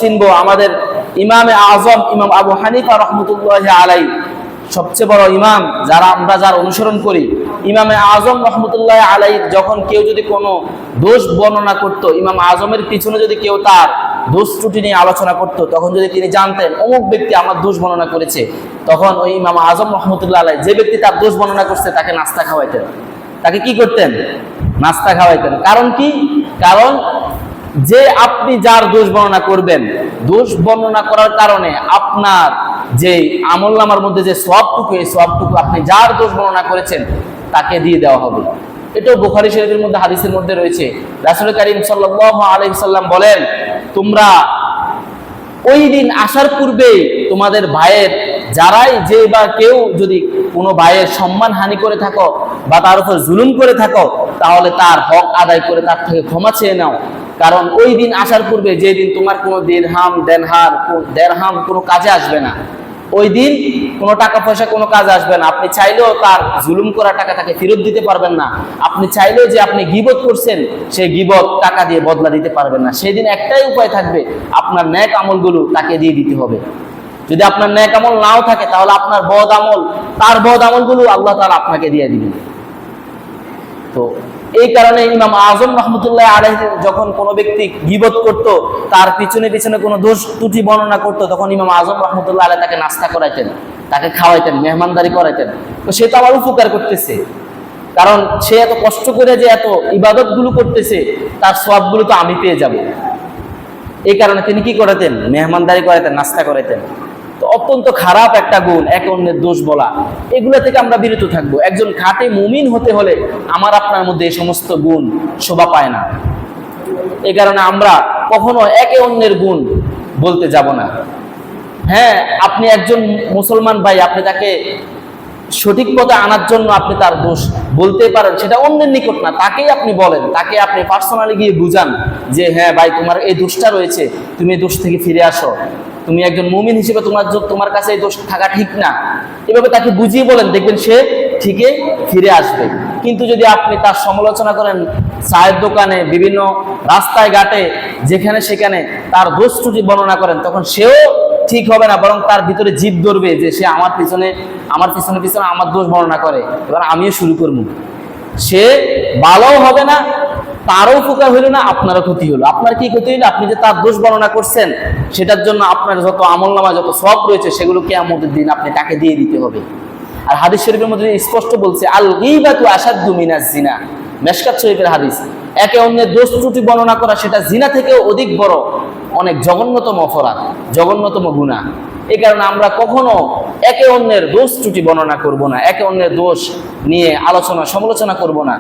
চিনবো আমাদের ইমামে আজম ইমাম আবু হানিফা রহমতুল্লাহ আলাই, সবচেয়ে বড় ইমাম, যার অনুসরণ করি। ইমামে আজম রহমতুল্লাহ আলাই যখন কেউ যদি কোনো দোষ বর্ণনা করত, ইমাম আজমের পিছনে যদি কেউ তার দোষ ত্রুটি নিয়ে আলোচনা করত, তখন যদি তিনি জানতেন অমুক ব্যক্তি আমার দোষ বর্ণনা করেছে, তখন ওই ইমাম আজম রহমতুল্লাহ আলাই যে ব্যক্তি তার দোষ বর্ণনা করছে তাকে নাস্তা খাওয়াইতেন। তাকে কি করতেন? নাস্তা খাওয়াইতেন। কারণ কি? কারণ যে আপনি যার দোষ বর্ণনা করবেন, দোষ বর্ণনা করার কারণে আপনার যে আমলনামার মধ্যে যে সওয়াবটুকু, এই সওয়াবটুকু আপনি যার দোষ বর্ণনা করেছেন তাকে দিয়ে দেওয়া হবে। এটাও বুখারী শরীফের মধ্যে হাদিসের মধ্যে রয়েছে। রাসূল কারীম সাল্লাল্লাহু আলাইহি সাল্লাম বলেন, তোমরা ওই দিন আসার পূর্বে তোমাদের ভাইয়ের যে বা কেউ যদি কোনো ভাইয়ের সম্মান হানি করে থাকো বা তার উপর জুলুম করে থাকো, তাহলে তার হক আদায় করে তার থেকে ক্ষমা চেয়ে নাও। কারণ ওই দিন আসার পূর্বে, যে দিন তোমার কোনো দেরহাম কোনো কাজে আসবে না, ওই দিন কোনো টাকা পয়সা কোনো কাজে আসবে না। আপনি চাইলেও তার জুলুম করা টাকা তাকে ফেরত দিতে পারবেন না। আপনি চাইলেও যে আপনি গীবত করছেন, সেই গীবত টাকা দিয়ে বদলা দিতে পারবেন না। সেই দিন একটাই উপায় থাকবে, আপনার নেক আমলগুলো তাকে দিয়ে দিতে হবে। যদি আপনার নেক আমল নাও থাকে, তাহলে আপনার তার বদ আমলগুলো আল্লাহ তাআলা আপনাকে দিয়ে দিবেন। তো এই কারণে ইমাম আজম রহমতুল্লাহ আলাইহি যখন কোনো ব্যক্তি গীবত করত, তার পিছনে পিছনে কোনো দোষ ত্রুটি বর্ণনা করতো, তখন ইমাম আজম রহমতুল্লাহ আলাইহি তাকে নাস্তা করাইতেন, তাকে খাওয়াইতেন, মেহমানদারি করাইতেন। তো সে তো আমার উপকার করতেছে, কারণ সে এত কষ্ট করে যে এত ইবাদত গুলো করতেছে, তার সওয়াবগুলো তো আমি পেয়ে যাব। এই কারণে তিনি কি করাতেন? মেহমানদারি করাইতেন, নাস্তা করাইতেন। তো অত্যন্ত খারাপ একটা গুণ একে অন্যের দোষ বলা। এগুলো থেকে আমরা বিরত থাকবো। একজন খাঁটি মুমিন হতে হলে আমার আপনার মধ্যে এই সমস্ত গুণ শোভা পায় না। এই কারণে আমরা কখনো একে অন্যের গুণ বলতে যাব না। হ্যাঁ, আপনি একজন মুসলমান ভাই, আপনি তাকে সঠিক পথে আনার জন্য আপনি তার দোষ বলতে পারেন, সেটা অন্যের নিকট না, তাকেই আপনি বলেন, তাকে আপনি পার্সোনালি গিয়ে বুঝান যে হ্যাঁ ভাই, তোমার এই দোষটা রয়েছে, তুমি এই দোষ থেকে ফিরে আসো, তুমি একজন মুমিন হিসেবে তোমার কাছে এই দোষ থাকা ঠিক না। এভাবে তাকে বুঝিয়ে বলেন, দেখবেন সে ঠিকই ফিরে আসবে। কিন্তু যদি আপনি তার সমালোচনা করেন, চায়ের দোকানে, বিভিন্ন রাস্তায় ঘাটে, যেখানে সেখানে তার দোষ ত্রুটি বর্ণনা করেন, তখন সেও ঠিক হবে না, বরং তার ভিতরে জিদ ধরবে যে সে আমার পিছনে আমার দোষ বর্ণনা করে, এবার আমিও শুরু করবো। সে ভালোও হবে না, তারও উপকার হইল না, আপনারও ক্ষতি হলো। আপনার কি ক্ষতি হইলো? আপনি যে তার দোষ বর্ণনা করছেন, সেটার জন্য আপনার যত আমলনামা, যত সওয়াব রয়েছে, সেগুলো কিয়ামতের দিন আপনি তাকে দিয়ে দিতে হবে। আর হাদিস শরীফের মধ্যে স্পষ্ট বলছে, আল গীবাতু আশাদ্দু মিনাজ জিনা, মেশকাত শরীফের হাদিস। একে অন্যের দোষ ত্রুটি বর্ণনা করা, সেটা জিনা থেকেও অধিক বড়, অনেক জঘন্যতম অপরাধ, জঘন্যতম গুনাহ। এই কারণে আমরা কখনো একে অন্যের দোষ ত্রুটি বর্ণনা করব না, একে অন্যের দোষ নিয়ে সমালোচনা করব না।